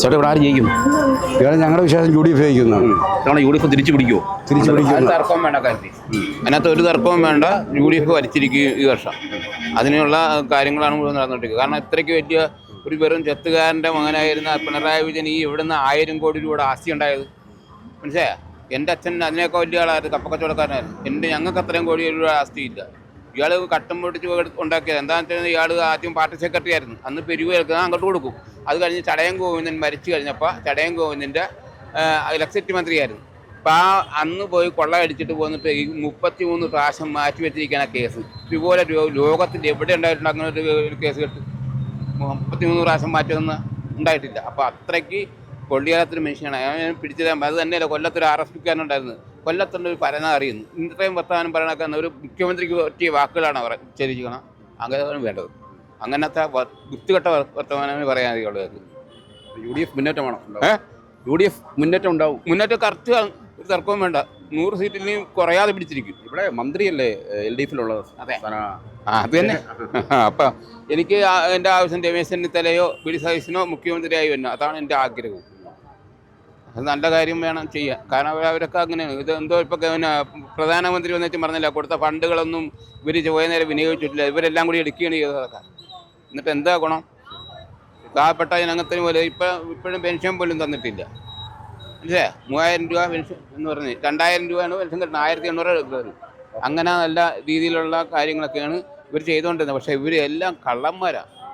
ചേട്ടാ ഇവിടെ ആര് ജയിക്കും? ഇവിടെ ഞങ്ങളുടെ വിശ്വാസം UDF ജയിക്കുന്നതാണ്. കാരണം UDF തിരിച്ചു പിടിക്കുമോ? തിരിച്ചു പിടിക്കുന്നു. തർക്കവും വേണ്ട കാര്യത്തിൽ, അതിനകത്ത് ഒരു തർക്കവും വേണ്ട. UDF വലിച്ചിരിക്കും ഈ വർഷം. അതിനുള്ള കാര്യങ്ങളാണ് മുഴുവൻ നടന്നുകൊണ്ടിരിക്കുന്നത്. കാരണം ഇത്രയ്ക്ക് വലിയ ഒരു വെറും ചെത്തുകാരൻ്റെ മകനായിരുന്ന പിണറായി വിജയൻ ഈ ഇവിടുന്ന് 1000 കോടി രൂപയുടെ ആസ്തി ഉണ്ടായത് മനസ്സിലായോ? എൻ്റെ അച്ഛൻ അതിനൊക്കെ വലിയ ആളായിരുന്നു, കപ്പക്കച്ചവടക്കാരനായിരുന്നു. ഞങ്ങൾക്ക് അത്രയും കോടി രൂപ ആസ്തിയില്ല. ഇയാൾ കട്ടും പൊട്ടിച്ച് ഉണ്ടാക്കിയത് എന്താണെന്ന് വെച്ചാൽ ഇയാൾ ആദ്യം പാർട്ടി സെക്രട്ടറി ആയിരുന്നു. അന്ന് പിരിവ് കേൾക്കുന്നത് അങ്ങോട്ട് കൊടുക്കും. അത് കഴിഞ്ഞ് ചടയം ഗോവിന്ദൻ മരിച്ചു കഴിഞ്ഞപ്പോൾ ചടയം ഗോവിന്ദൻ്റെ ഇലക്ട്രിസിറ്റി മന്ത്രിയായിരുന്നു. അപ്പോൾ അന്ന് പോയി കൊള്ളയടിച്ചിട്ട് പോന്നിട്ട് ഈ 33 പ്രാവശ്യം മാറ്റി വെച്ചിരിക്കുകയാണ് കേസ്. ഇതുപോലെ ലോകത്തിൽ എവിടെ ഉണ്ടായിട്ടുണ്ട് അങ്ങനെ ഒരു കേസ് കേട്ട് 33 പ്രാവശ്യം മാറ്റമൊന്നും ഉണ്ടായിട്ടില്ല. അപ്പോൾ അത്രയ്ക്ക് കൊള്ളിയാത്തൊരു മനുഷ്യനാണ്. ഞാൻ പിടിച്ചത് അത് തന്നെയല്ല, കൊല്ലത്തൊരു RSPക്കാരനുണ്ടായിരുന്നു. കൊല്ലത്തുണ്ട് ഒരു പരന അറിയുന്നു. ഇത്രയും വർത്തമാനം പറയണൊക്കെ ഒരു മുഖ്യമന്ത്രിക്ക് പറ്റിയ വാക്കുകളാണ് ഉച്ചരിക്കണം. അങ്ങനെയാണ് വേണ്ടത്. അങ്ങനത്തെ വൃത്തികെട്ട വർത്തമാനമേ പറയാനുള്ളത്. UDF മുന്നേറ്റമാണോ? UDF മുന്നേറ്റം ഉണ്ടാവും. മുന്നേറ്റം കറക്റ്റ്, ഒരു തർക്കവും വേണ്ട. 100 സീറ്റിൽ കുറയാതെ പിടിച്ചിരിക്കും. ഇവിടെ മന്ത്രിയല്ലേ LDFിലുള്ളത്? അതെ, അത് തന്നെ. അപ്പം എനിക്ക് എൻ്റെ ആവശ്യം രമേശ് ചെന്നിത്തലയോ ബി.ഡി. സതീശനോ മുഖ്യമന്ത്രിയായി വരുന്നു. അതാണ് എൻ്റെ ആഗ്രഹവും. അത് നല്ല കാര്യം വേണം ചെയ്യാൻ. കാരണം അവരൊക്കെ അങ്ങനെയാണ്. ഇത് എന്തോ ഇപ്പോൾ പ്രധാനമന്ത്രി വന്നിട്ട് പറഞ്ഞില്ല, കൊടുത്ത ഫണ്ടുകളൊന്നും ഇവർ പോയ നേരം വിനിയോഗിച്ചിട്ടില്ല. ഇവരെല്ലാം കൂടി എടുക്കുകയാണ് ചെയ്തതൊക്കെ. എന്നിട്ട് എന്താ ഗുണം? പാവപ്പെട്ട ജനത്തിന് പോലെ ഇപ്പോഴും പെൻഷൻ പോലും തന്നിട്ടില്ല. അല്ലേ? 3000 രൂപ പെൻഷൻ എന്ന് പറഞ്ഞ് 2000 രൂപയാണ് പെൻഷൻ കിട്ടുന്നത്. 1800 എടുക്കുന്നത്. അങ്ങനെ നല്ല രീതിയിലുള്ള കാര്യങ്ങളൊക്കെയാണ് ഇവർ ചെയ്തുകൊണ്ടിരുന്നത്. പക്ഷേ ഇവർ എല്ലാം കള്ളന്മാരാണ്.